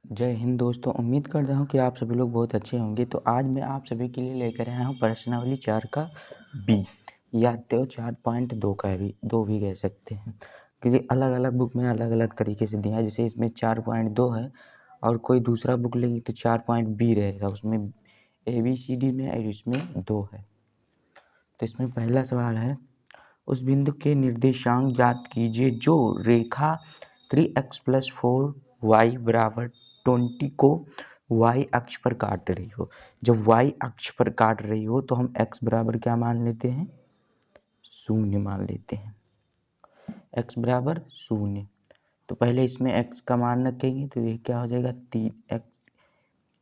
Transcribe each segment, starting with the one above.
जय हिंद दोस्तों। उम्मीद करता हूँ कि आप सभी लोग बहुत अच्छे होंगे। तो आज मैं आप सभी के लिए लेकर आया हूँ प्रश्नावली 4 का बी या तो 4.2 का भी 2 भी कह सकते हैं, क्योंकि अलग अलग बुक में अलग अलग तरीके से दिया है। जैसे इसमें 4.2 है और कोई दूसरा बुक लेंगे तो 4.B रहेगा, उसमें ABCD में और इसमें 2 है। तो इसमें पहला सवाल है, उस बिंदु के निर्देशांक ज्ञात कीजिए जो रेखा 3x + 4y = 20 को y अक्ष पर काट रही हो। जब y अक्ष पर काट रही हो तो हम x बराबर क्या मान लेते हैं? 0 मान लेते हैं। x बराबर 0। तो पहले इसमें x का मान रखेंगे तो ये क्या हो जाएगा 3x।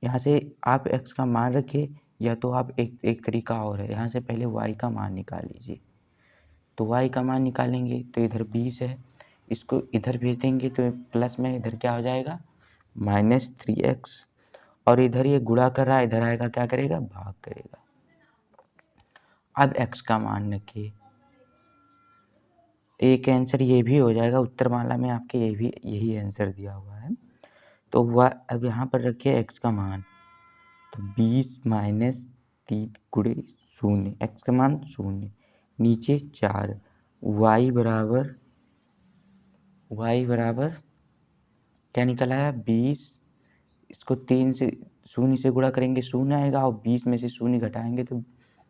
यहाँ से आप x का मान रखिए या तो आप एक तरीका और है, यहाँ से पहले y का मान निकाल लीजिए। तो y का मान निकालेंगे तो इधर 20 है, इसको इधर भेज देंगे तो प्लस में इधर क्या हो जाएगा -3x, और इधर ये गुणा कर रहा है, इधर आएगा क्या करेगा भाग करेगा। अब x का मान रखिए, एक आंसर ये भी हो जाएगा, उत्तरमाला में आपके यही आंसर दिया हुआ है। तो अब यहाँ पर रखिए x का मान, तो 20 - 3 गुणे 0, x का मान 0, नीचे 4, y बराबर क्या निकल आया 20। इसको 3 से 0 से गुणा करेंगे 0 आएगा, और 20 में से 0 घटाएंगे तो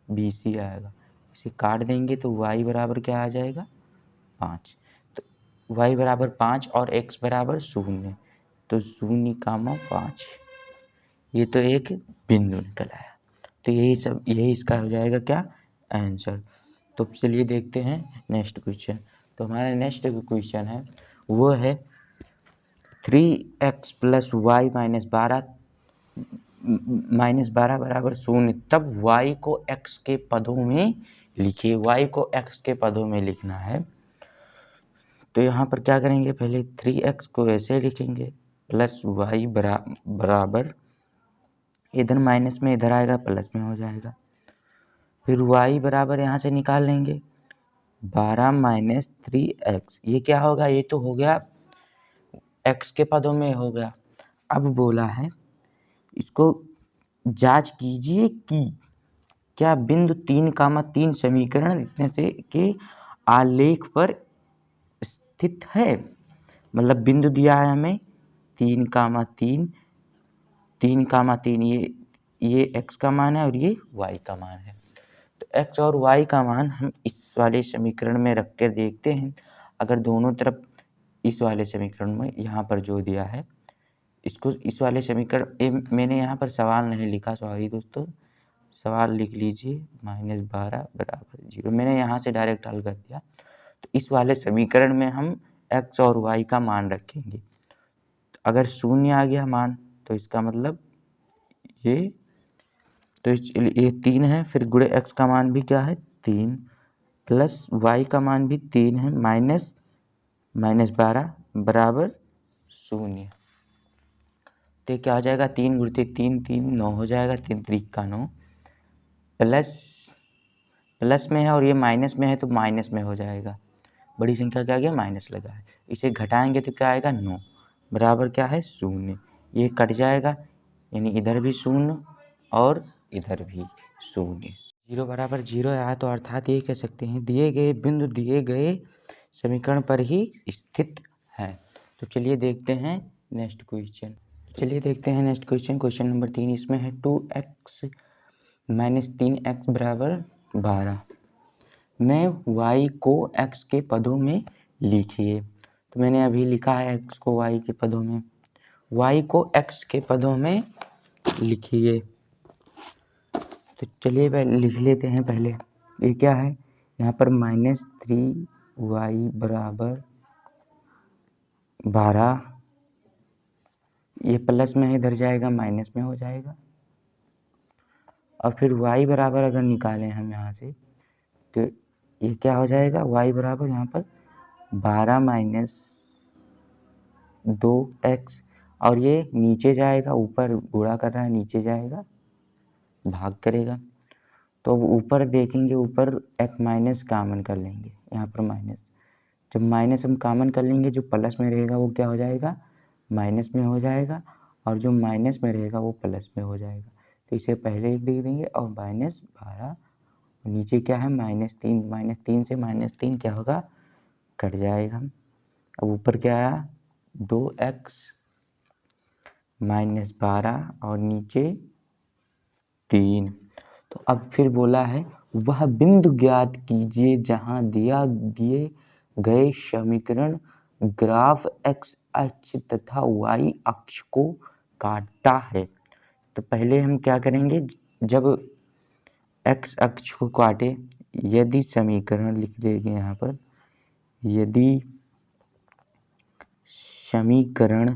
20 ही आएगा। इसे काट देंगे तो y बराबर क्या आ जाएगा 5। तो y बराबर 5 और x बराबर 0, तो 0,5 ये तो एक बिंदु निकल आया। तो यही इसका हो जाएगा क्या आंसर। तो चलिए देखते हैं नेक्स्ट क्वेश्चन। तो हमारा नेक्स्ट क्वेश्चन है वो है 3x + y - 12 बराबर 0, तब y को x के पदों में लिखिए। y को x के पदों में लिखना है तो यहाँ पर क्या करेंगे, पहले 3x को ऐसे लिखेंगे प्लस y बराबर, इधर माइनस में इधर आएगा प्लस में हो जाएगा। फिर y बराबर यहाँ से निकाल लेंगे 12 - 3x, ये क्या होगा, ये तो हो गया x के पदों में हो गया। अब बोला है इसको जांच कीजिए कि क्या बिंदु 3,3 समीकरण लिखने से के आलेख पर स्थित है। मतलब बिंदु दिया है हमें 3,3, 3,3 ये x का मान है और ये y का मान है। तो x और y का मान हम इस वाले समीकरण में रख कर देखते हैं। अगर दोनों तरफ इस वाले समीकरण में यहाँ पर जो दिया है इसको इस वाले समीकरण, मैंने यहाँ पर सवाल नहीं लिखा, सॉरी दोस्तों, सवाल लिख लीजिए -12 बराबर 0, मैंने यहाँ से डायरेक्ट हल कर दिया। तो इस वाले समीकरण में हम x और y का मान रखेंगे। अगर 0 आ गया मान तो इसका मतलब ये 3 है, फिर गुणे x का मान भी क्या है 3, प्लस y का मान भी 3 है, -12 बराबर 0। तो क्या हो जाएगा 3 × 3 3 9 हो जाएगा, 3 3 का 9, प्लस में है और ये माइनस में है तो माइनस में हो जाएगा। बड़ी संख्या क्या आ गया माइनस लगा है, इसे घटाएंगे तो क्या आएगा 9 बराबर क्या है 0। ये कट जाएगा, यानी इधर भी 0 और इधर भी 0। 0 बराबर 0 आया तो अर्थात ये कह सकते हैं दिए गए बिंदु दिए गए समीकरण पर ही स्थित है। तो चलिए देखते हैं नेक्स्ट क्वेश्चन। क्वेश्चन नंबर 3 इसमें है 2x - 3x बराबर 12 में y को x के पदों में लिखिए। तो मैंने अभी लिखा है x को y के पदों में, y को x के पदों में लिखिए। तो चलिए पहले लिख लेते हैं। पहले ये क्या है, यहाँ पर -3y बराबर 12, ये प्लस में इधर जाएगा माइनस में हो जाएगा। और फिर y बराबर अगर निकालें हम यहाँ से तो ये क्या हो जाएगा, y बराबर यहाँ पर 12 - 2x, और ये नीचे जाएगा, ऊपर गुणा कर रहा है नीचे जाएगा भाग करेगा। तो ऊपर देखेंगे, ऊपर एक माइनस कॉमन कर लेंगे, यहाँ पर माइनस, जब माइनस हम कॉमन कर लेंगे जो प्लस में रहेगा वो क्या हो जाएगा माइनस में हो जाएगा, और जो माइनस में रहेगा वो प्लस में हो जाएगा। तो इसे पहले लिख देंगे और -12, नीचे क्या है -3, -3 से -3 क्या होगा, कट जाएगा। अब ऊपर क्या आया 2x -12 और नीचे 3। तो अब फिर बोला है वह बिंदु ज्ञात कीजिए जहां दिए गए समीकरण ग्राफ x अक्ष तथा y अक्ष को काटता है। तो पहले हम क्या करेंगे, जब x अक्ष को काटे, यदि समीकरण लिख देंगे यहाँ पर, यदि समीकरण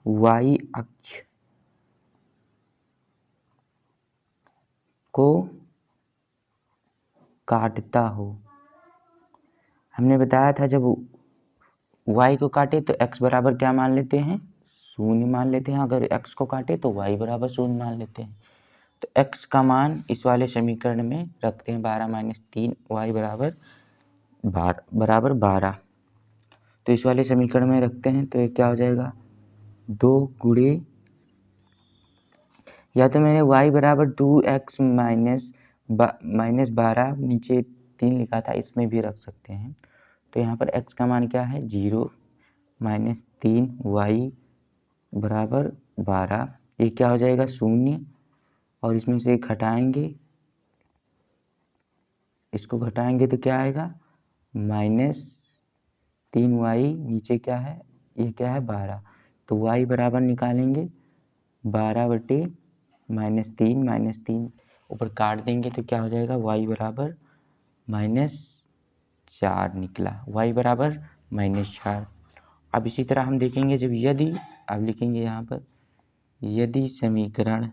y अक्ष को काटता हो। हमने बताया था जब y को काटे तो x बराबर क्या मान लेते हैं, 0 मान लेते हैं। अगर x को काटे तो y बराबर 0 मान लेते हैं। तो x का मान इस वाले समीकरण में रखते हैं 12 - 3 y बराबर 12। तो इस वाले समीकरण में रखते हैं तो ये क्या हो जाएगा, 2 गुणे, या तो मैंने y बराबर 2x -12 नीचे 3 लिखा था, इसमें भी रख सकते हैं। तो यहाँ पर x का मान क्या है 0 - 3 y बराबर 12, ये क्या हो जाएगा 0, और इसमें से घटाएंगे, इसको घटाएंगे तो क्या आएगा -3y, नीचे क्या है, ये क्या है 12। तो y बराबर निकालेंगे 12/-3 -3 ऊपर काट देंगे तो क्या हो जाएगा y बराबर -4 निकला, y बराबर -4। अब इसी तरह हम देखेंगे जब यदि, अब लिखेंगे यहाँ पर, यदि समीकरण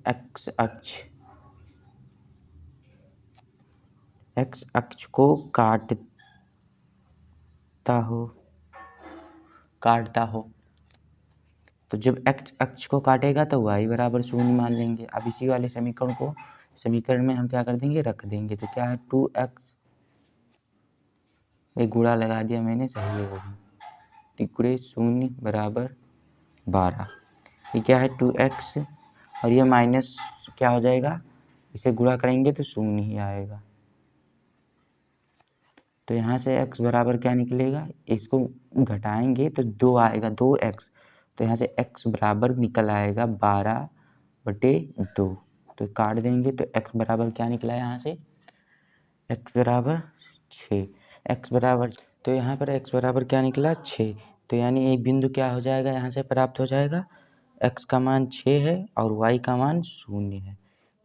x अक्ष को काटता हो, तो जब x अक्ष को काटेगा तो y बराबर 0 मान लेंगे। अब इसी वाले समीकरण में हम क्या कर देंगे, रख देंगे। तो क्या है 2x, एक गुणा लगा दिया मैंने, सही है वो भी, तिगुणे 0 बराबर 12। ये क्या है 2x, और ये माइनस क्या हो जाएगा, इसे गुणा करेंगे तो 0 ही आएगा। तो यहाँ से x बराबर क्या निकलेगा, इसको घटाएंगे तो 2 आएगा, 2x। तो यहाँ से x बराबर निकल आएगा 12/2। तो काट देंगे तो x बराबर क्या निकला यहाँ से, x बराबर 6, x बराबर, तो यहाँ पर x बराबर क्या निकला 6। तो यानी एक बिंदु क्या हो जाएगा यहाँ से प्राप्त हो जाएगा, x का मान 6 है और y का मान 0 है।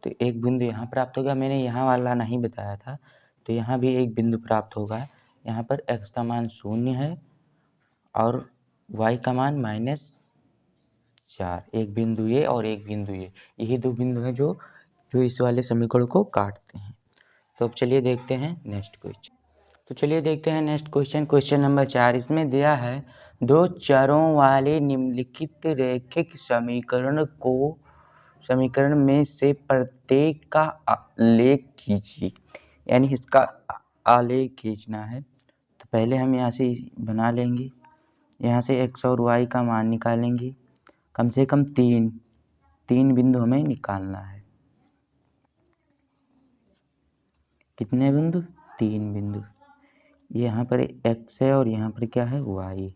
तो एक बिंदु यहाँ प्राप्त होगा, मैंने यहाँ वाला नहीं बताया था, तो यहाँ भी एक बिंदु प्राप्त होगा। यहाँ पर x का मान 0 है और y का मान -4, एक बिंदु ये और एक बिंदु ये, यही दो बिंदु हैं जो इस वाले समीकरण को काटते हैं। तो अब चलिए देखते हैं नेक्स्ट क्वेश्चन। तो चलिए देखते हैं नेक्स्ट क्वेश्चन नंबर 4। इसमें दिया है 2 चरों वाले निम्नलिखित रैखिक समीकरण में से प्रत्येक का आलेख कीजिए, यानी इसका आलेख खींचना है। तो पहले हम यहाँ से बना लेंगे, यहाँ से x और y का मान निकालेंगे, कम से कम 3 बिंदु हमें निकालना है। कितने बिंदु, 3 बिंदु। यहाँ पर x है और यहाँ पर क्या है y,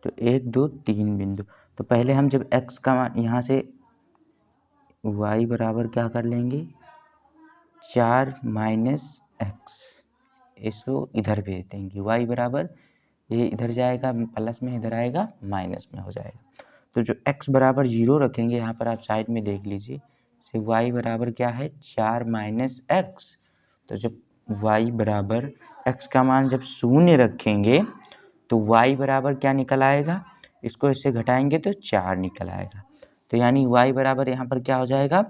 तो 1 2 3 बिंदु। तो पहले हम जब x का मान, यहाँ से y बराबर क्या कर लेंगे 4 - x, इसको इधर भेज देंगे, y बराबर, ये इधर जाएगा प्लस में, इधर आएगा माइनस में हो जाएगा। तो जो x बराबर 0 रखेंगे, यहाँ पर आप साइड में देख लीजिए, से y बराबर क्या है 4 - x। तो जब y बराबर, x का मान जब 0 रखेंगे तो y बराबर क्या निकल आएगा, इसको इससे घटाएंगे तो 4 निकल आएगा। तो यानी y बराबर यहाँ पर क्या हो जाएगा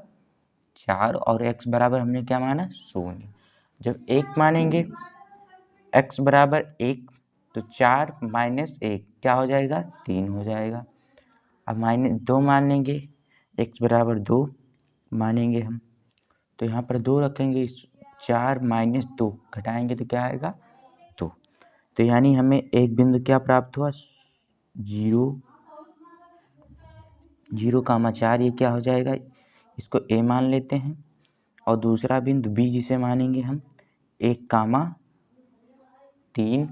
4, और x बराबर हमने क्या माना 0। जब 1 मानेंगे, x बराबर 1, तो 4 - 1 क्या हो जाएगा 3 हो जाएगा। अब -2 मान लेंगे, x बराबर 2 मानेंगे हम, तो यहाँ पर 2 रखेंगे, 4 माइनस 2 घटाएंगे तो क्या आएगा 2। तो यानी हमें एक बिंदु क्या प्राप्त हुआ 0,4। ये क्या हो जाएगा, इसको a मान लेते हैं और दूसरा बिंदु b जिसे मानेंगे हम 1,3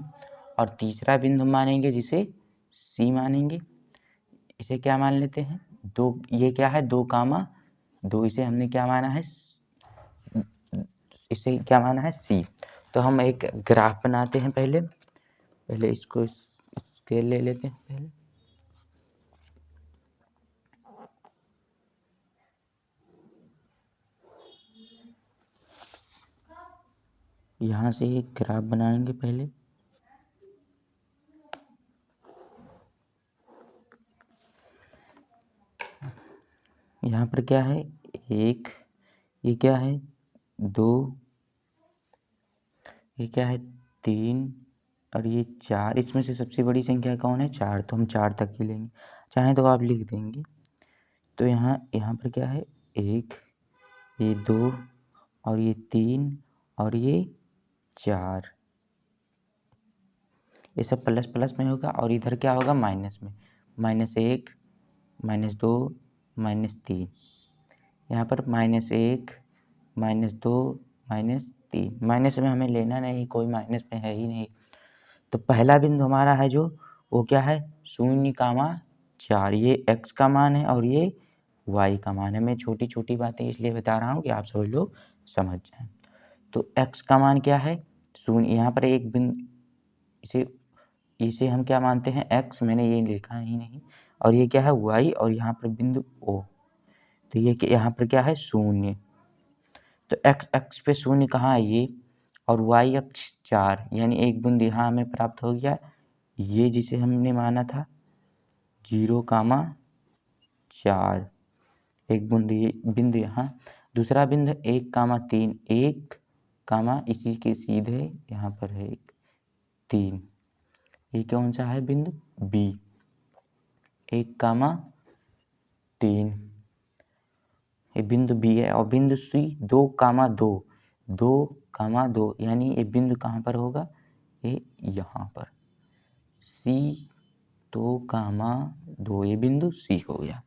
और तीसरा बिंदु मानेंगे जिसे c मानेंगे, इसे क्या मान लेते हैं 2। ये क्या है 2,2, इसे हमने क्या माना है, इसे क्या माना है c। तो हम एक ग्राफ बनाते हैं, पहले इसको स्केल ले लेते हैं पहले। यहाँ से एक ग्राफ बनाएंगे पहले। यहाँ पर क्या है 1, ये क्या है 2, ये क्या है 3 और ये 4। इसमें से सबसे बड़ी संख्या कौन है 4, तो हम 4 तक ही लेंगे, चाहे तो आप लिख देंगे। तो यहाँ पर क्या है 1, ये 2 और ये 3 और ये 4, ये सब प्लस प्लस में होगा और इधर क्या होगा माइनस में, -1 -2 -3। यहाँ पर -1 -2 -3, माइनस में हमें लेना नहीं, कोई माइनस में है ही नहीं। तो पहला बिंदु हमारा है जो वो क्या है 0,4, ये x का मान है और ये y का मान है। मैं छोटी छोटी बातें इसलिए बता रहा हूँ कि आप सभी लोग समझ जाएं। तो x का मान क्या है 0, यहाँ पर एक बिंदु, इसे हम क्या मानते हैं x, मैंने ये लिखा ही नहीं, और ये क्या है y और यहाँ पर बिंदु o, तो ये यहाँ पर क्या है 0। तो x अक्ष पे 0 कहाँ है ये, और y अक्ष 4, यानी एक बिंदु यहाँ हमें प्राप्त हो गया, ये जिसे हमने माना था 0,4, एक बिंदु यहाँ। दूसरा बिंदु 1,3, 1, इसी के सीधे यहाँ पर है 3, ये कौन सा है बिंदु b, 1,3, ये बिंदु b है। और बिंदु c 2,2, 2,2, यानी ये बिंदु कहाँ पर होगा, ये यहाँ पर c 2,2, ये बिंदु c हो गया।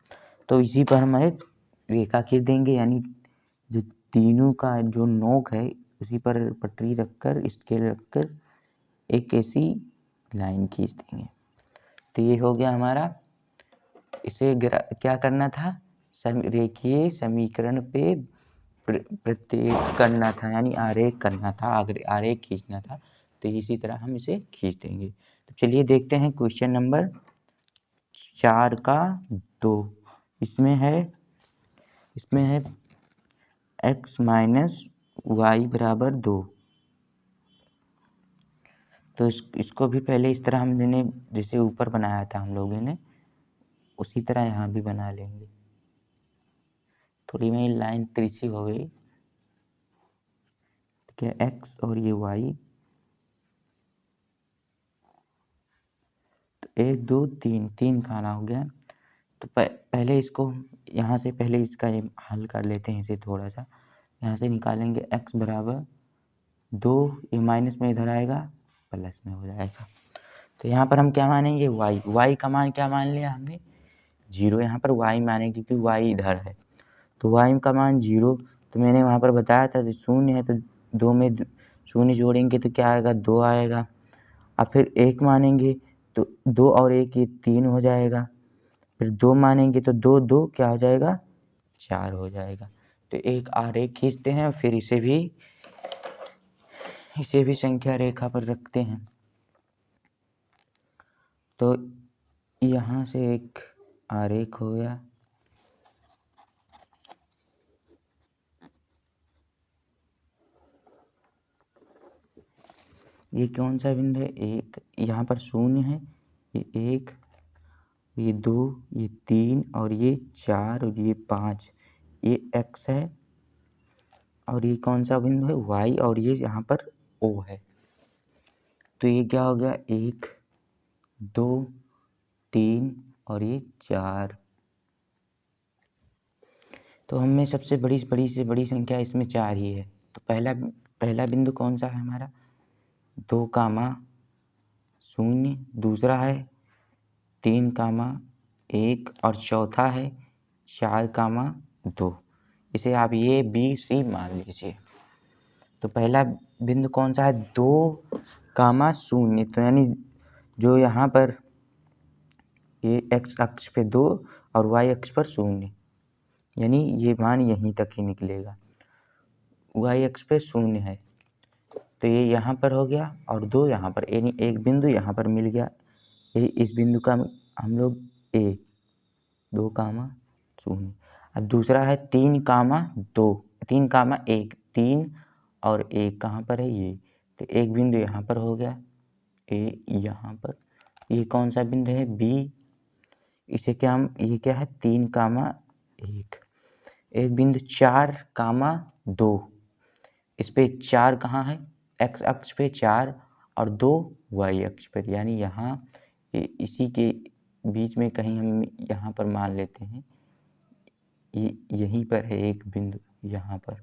तो इसी पर हम एक रेखा खींच देंगे, यानी जो तीनों का जो नोक है उसी पर पटरी रखकर, स्केल रखकर एक ऐसी लाइन खींच देंगे। तो ये हो गया हमारा, इसे क्या करना था, रेखीय समीकरण पे प्रत्येक करना था, यानी आरेख करना था, आरेख खींचना था। तो इसी तरह हम इसे खींच देंगे। तो चलिए देखते हैं क्वेश्चन नंबर 4 का 2। इसमें है x माइनस वाई बराबर 2। तो इसको भी पहले इस तरह हमने जैसे ऊपर बनाया था हम लोगों ने, उसी तरह यहाँ भी बना लेंगे। थोड़ी मेरी लाइन तिरछी हो गई, क्या x और ये y, तो 1 2 3, 3 खाना हो गया। तो पहले इसको यहाँ से पहले इसका ये हल कर लेते हैं, इसे थोड़ा सा यहाँ से निकालेंगे। x बराबर 2, ये माइनस में इधर आएगा, प्लस में हो जाएगा। तो यहाँ पर हम क्या मानेंगे y का मान क्या मान लिया हमने 0, यहाँ पर y मानेंगे क्योंकि y इधर है। तो y का मान 0, तो मैंने वहाँ पर बताया था 0 है तो 2 में 0 जोड़ेंगे तो क्या आएगा 2 आएगा। अब फिर 1 मानेंगे तो 2 और 1 ये 3 हो जाएगा, फिर 2 मानेंगे तो 2 2 क्या हो जाएगा 4 हो जाएगा। तो एक आरेख खींचते हैं और फिर इसे भी संख्या रेखा पर रखते हैं। तो यहाँ से एक आरेख हो गया, ये कौन सा बिंदु है 1, यहाँ पर 0 है, ये 1, ये 2, ये 3 और ये 4 और ये 5, ये x है। और ये कौन सा बिंदु है y, और ये यहाँ पर o है। तो ये क्या हो गया 1 2 3 और ये 4। तो हमें सबसे बड़ी से बड़ी संख्या इसमें 4 ही है। तो पहला पहला बिंदु कौन सा है हमारा 2,0, दूसरा है 3,1 और चौथा है 4,2। इसे आप ये B, C मान लीजिए। तो पहला बिंदु कौन सा है 2,0, तो यानी जो यहाँ पर ये x अक्ष पे 2 और y अक्ष पर 0, यानी ये मान यहीं तक ही निकलेगा। y अक्ष पे 0 है तो ये यहाँ पर हो गया और 2 यहाँ पर, यानी एक बिंदु यहाँ पर मिल गया। ये इस बिंदु का हम लोग A 2,0। अब दूसरा है 3,2, 3,1, 3 और 1 कहाँ पर है ये, तो एक बिंदु यहाँ पर हो गया A यहाँ पर। ये कौन सा बिंदु है B, इसे क्या हम, ये क्या है 3,1। एक बिंदु 4,2, इस पे 4 कहाँ है x अक्ष पे 4 और 2 y अक्ष पर, यानी यहाँ इसी के बीच में कहीं हम यहाँ पर मान लेते हैं ये यहीं पर है एक बिंदु, यहाँ पर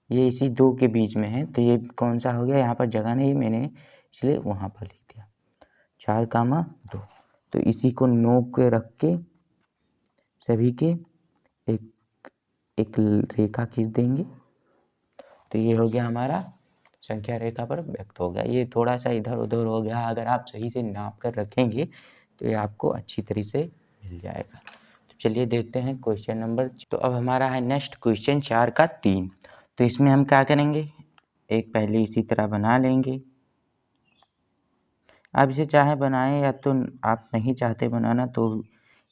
ये इसी 2 के बीच में है। तो ये कौन सा हो गया, यहाँ पर जगह नहीं मैंने इसलिए वहाँ पर लिख दिया 4,2। तो इसी को नोक के रख के सभी के एक रेखा खींच देंगे। तो ये हो गया हमारा संख्या रेखा पर व्यक्त हो गया। ये थोड़ा सा इधर उधर हो गया, अगर आप सही से नाप कर रखेंगे तो ये आपको अच्छी तरीके से मिल जाएगा। तो चलिए देखते हैं क्वेश्चन नंबर। तो अब हमारा है नेक्स्ट क्वेश्चन 4 का 3। तो इसमें हम क्या करेंगे, एक पहले इसी तरह बना लेंगे। आप इसे चाहे बनाएं या तो आप नहीं चाहते बनाना तो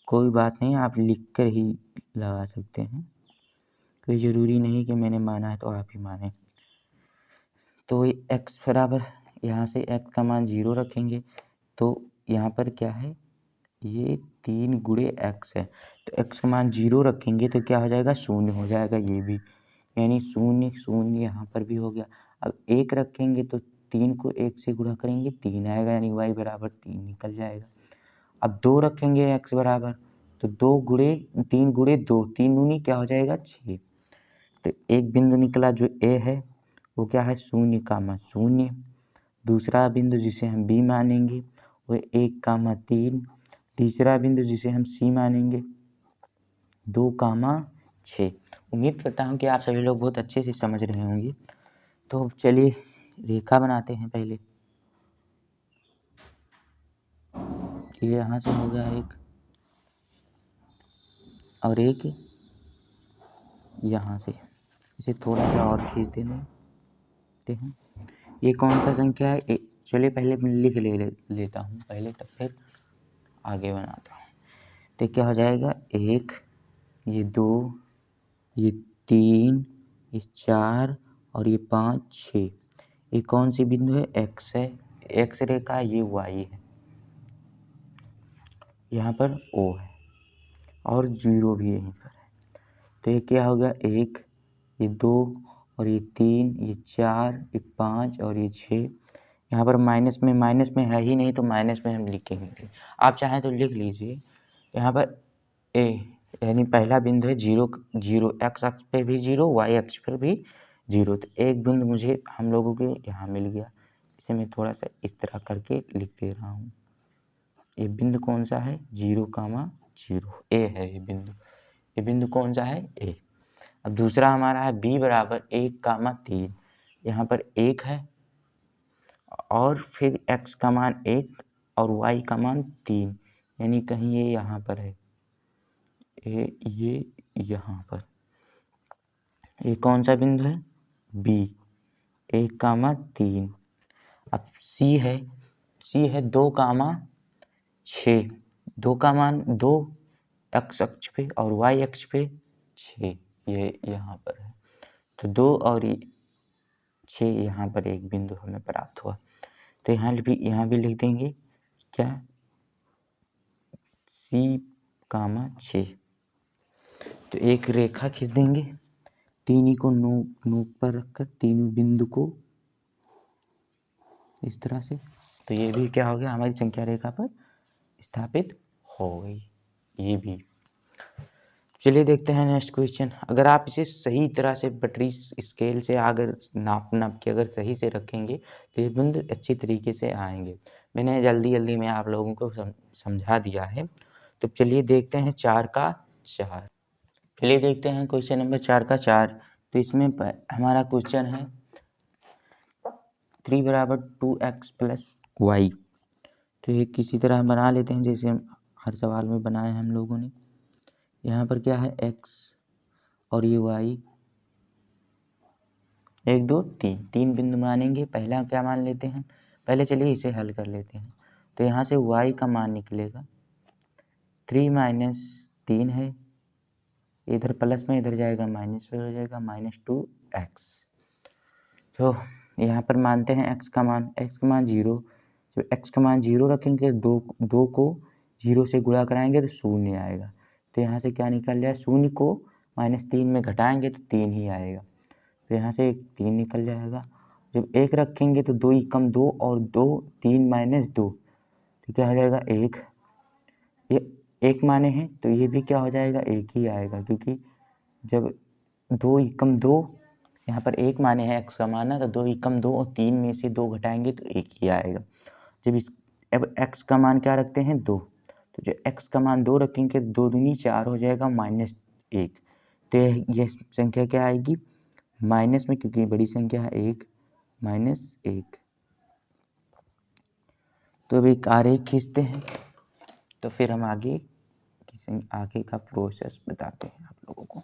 कोई बात नहीं, आप लिख कर ही लगा सकते हैं, कोई ज़रूरी नहीं कि मैंने माना है तो आप ही माने। तो x बराबर, यहाँ से x का मान 0 रखेंगे तो यहाँ पर क्या है, ये 3 गुणे x है, तो x का मान 0 रखेंगे तो क्या हो जाएगा 0 हो जाएगा ये भी, यानी 0 0 यहाँ पर भी हो गया। अब 1 रखेंगे तो 3 को 1 से गुणा करेंगे 3 आएगा, यानी y बराबर 3 निकल जाएगा। अब 2 रखेंगे x बराबर, तो 3 गुणे 2, 3 दूनी क्या हो जाएगा 6। तो एक बिंदु निकला जो A है वो क्या है 0,0। दूसरा बिंदु जिसे हम B मानेंगे वो 1,3। तीसरा बिंदु जिसे हम C मानेंगे 2,6। उम्मीद करता हूँ कि आप सभी लोग बहुत अच्छे से समझ रहे होंगे। तो चलिए रेखा बनाते हैं। पहले ये यहाँ से हो गया एक और एक यहाँ से, इसे थोड़ा सा और खींच देते हैं। ये कौन सा संख्या है, चलिए पहले मैं लिख लेता हूँ पहले, तब फिर आगे बनाता हूँ। तो क्या हो जाएगा 1, ये 2, ये 3, ये 4 और ये 5 6। ये कौन सी बिंदु है, x है, x रेखा, ये y है, यहाँ पर O है और 0 भी यहीं पर है। तो ये क्या हो गया 1, ये 2 और ये 3, ये 4, ये 5 और ये 6। यहाँ पर माइनस में है ही नहीं तो माइनस में हम लिखेंगे, आप चाहें तो लिख लीजिए। यहाँ पर A यानी पहला बिंदु है 0 0, x अक्ष पे भी 0, y अक्ष पर भी 0। तो एक बिंदु मुझे हम लोगों के यहाँ मिल गया, इसे मैं थोड़ा सा इस तरह करके लिख दे रहा हूँ। ये बिंदु कौन सा है 0,0, A है ये बिंदु कौन सा है A। अब दूसरा हमारा है B बराबर 1,3। यहाँ पर 1 है और फिर x का मान 1 और y का मान 3, यानी कहीं ये यहाँ पर है, ये यहाँ पर। ये कौन सा बिंदु है B 1,3। अब C है 2,6, 2 का मान 2 x अक्ष पे और y अक्ष पे 6, ये यहाँ पर है। तो 2 और 6 यहाँ पर एक बिंदु हमें प्राप्त हुआ। तो यहाँ भी लिख देंगे क्या C,6। तो एक रेखा खींच देंगे, तीनों को नोक पर रखकर तीनों बिंदु को इस तरह से। तो ये भी क्या हो गया हमारी संख्या रेखा पर स्थापित हो गई, ये भी। चलिए देखते हैं नेक्स्ट क्वेश्चन। अगर आप इसे सही तरह से बटरी स्केल से अगर नाप के अगर सही से रखेंगे तो ये बिंदु अच्छी तरीके से आएंगे। मैंने जल्दी में आप लोगों को समझा दिया है। तो चलिए देखते हैं 4 का 4। चलिए देखते हैं क्वेश्चन नंबर 4 का 4। तो इसमें हमारा क्वेश्चन है 3 बराबर 2x प्लस वाई। तो ये किसी तरह बना लेते हैं जैसे हम हर सवाल में बनाए हैं हम लोगों ने। यहाँ पर क्या है x और ये y, 1 2 3 तीन बिंदु मानेंगे। पहला क्या मान लेते हैं, पहले चलिए इसे हल कर लेते हैं। तो यहाँ से y का मान निकलेगा 3 माइनस 3 है, इधर प्लस में इधर जाएगा माइनस में हो जाएगा -2x। तो यहाँ पर मानते हैं x का मान 0। जब x का मान 0 रखेंगे दो को 0 से गुणा कराएंगे तो 0 आएगा। तो यहाँ से क्या निकल जाए, 0 को -3 में घटाएंगे तो 3 ही आएगा। तो यहाँ से 3 निकल जाएगा। जब 1 रखेंगे तो 2 एकम 2 और 2 3 माइनस 2, तो क्या हो जाएगा 1। ये 1 माने हैं तो ये भी क्या हो जाएगा 1 ही आएगा, क्योंकि जब 2 एकम 2 यहाँ पर 1 माने हैं x का मान है, तो 2 एकम 2 और 3 में से 2 घटाएंगे तो 1 ही आएगा। जब अब x का मान क्या रखते हैं 2, तो जो x का मान 2 रखेंगे 2 दूनी 4 हो जाएगा -1। तो यह संख्या क्या आएगी माइनस में, क्योंकि बड़ी संख्या है 1 -1। तो अब एक आरेख खींचते हैं, तो फिर हम आगे का प्रोसेस बताते हैं आप लोगों को।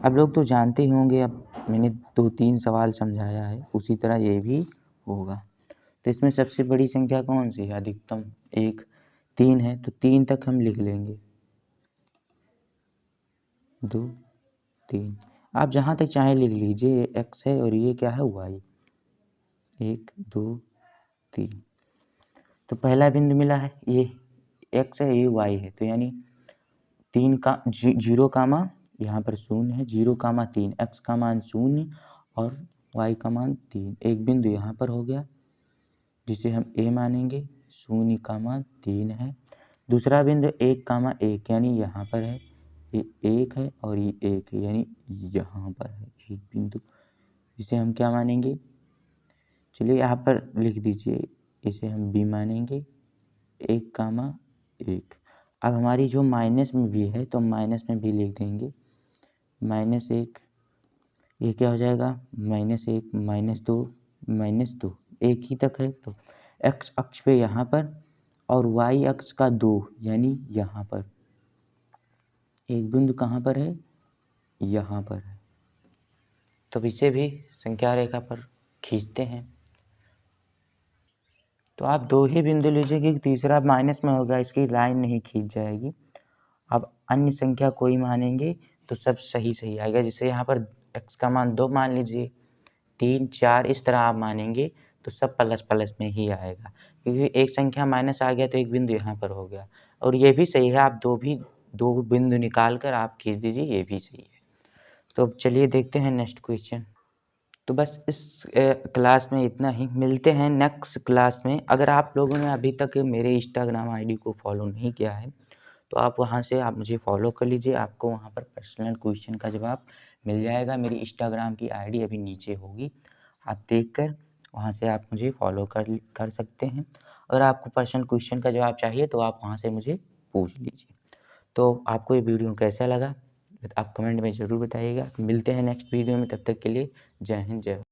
आप लोग तो जानते ही होंगे, अब मैंने 2-3 सवाल समझाया है, उसी तरह ये भी होगा। तो इसमें सबसे बड़ी संख्या कौन सी है, अधिकतम 1 3 है, तो 3 तक हम लिख लेंगे 2 3। आप जहाँ तक चाहे लिख लीजिए, ये x है और ये क्या है y, 1 2 3। तो पहला बिंदु मिला है, ये x है ये y है, तो यानी 3 का 0 कामा यहाँ पर 0 है, 0 कामा 3, x का मान 0 और y का मान 3। एक बिंदु यहाँ पर हो गया जिसे हम a मानेंगे, 0 कामा 3 है। दूसरा बिंदु 1 कामा 1 यानी यहाँ पर है, ये 1 है और ये 1 है, यानी यहाँ पर है एक बिंदु, जिसे हम क्या मानेंगे, चलिए यहाँ पर लिख दीजिए, इसे हम b मानेंगे, 1 कामा 1। अब हमारी जो माइनस में भी है तो माइनस में भी लिख देंगे -1, ये क्या हो जाएगा -1 -2 एक ही तक है। तो x अक्ष पे यहाँ पर और y अक्ष का 2 यानी यहाँ पर एक बिंदु कहाँ पर है, यहाँ पर है। तो इसे भी संख्या रेखा पर खींचते हैं। तो आप 2 ही बिंदु लीजिए कि तीसरा माइनस में होगा, इसकी लाइन नहीं खींच जाएगी। अब अन्य संख्या कोई मानेंगे तो सब सही आएगा। जैसे यहाँ पर x का मान 2 मान लीजिए, 3 4 इस तरह आप मानेंगे तो सब प्लस में ही आएगा, क्योंकि एक संख्या माइनस आ गया तो एक बिंदु यहाँ पर हो गया। और ये भी सही है, आप दो बिंदु निकाल कर आप खींच दीजिए, ये भी सही है। तो अब चलिए देखते हैं नेक्स्ट क्वेश्चन। तो बस इस क्लास में इतना ही, मिलते हैं नेक्स्ट क्लास में। अगर आप लोगों ने अभी तक मेरे इंस्टाग्राम आईडी को फॉलो नहीं किया है तो आप वहां से आप मुझे फॉलो कर लीजिए, आपको वहां पर पर्सनल क्वेश्चन का जवाब मिल जाएगा। मेरी इंस्टाग्राम की आईडी अभी नीचे होगी, आप देखकर वहां से आप मुझे फॉलो कर सकते हैं। अगर आपको पर्सनल क्वेश्चन का जवाब चाहिए तो आप वहां से मुझे पूछ लीजिए। तो आपको ये वीडियो कैसा लगा आप कमेंट में ज़रूर बताइएगा। मिलते हैं नेक्स्ट वीडियो में, तब तक के लिए जय हिंद जय।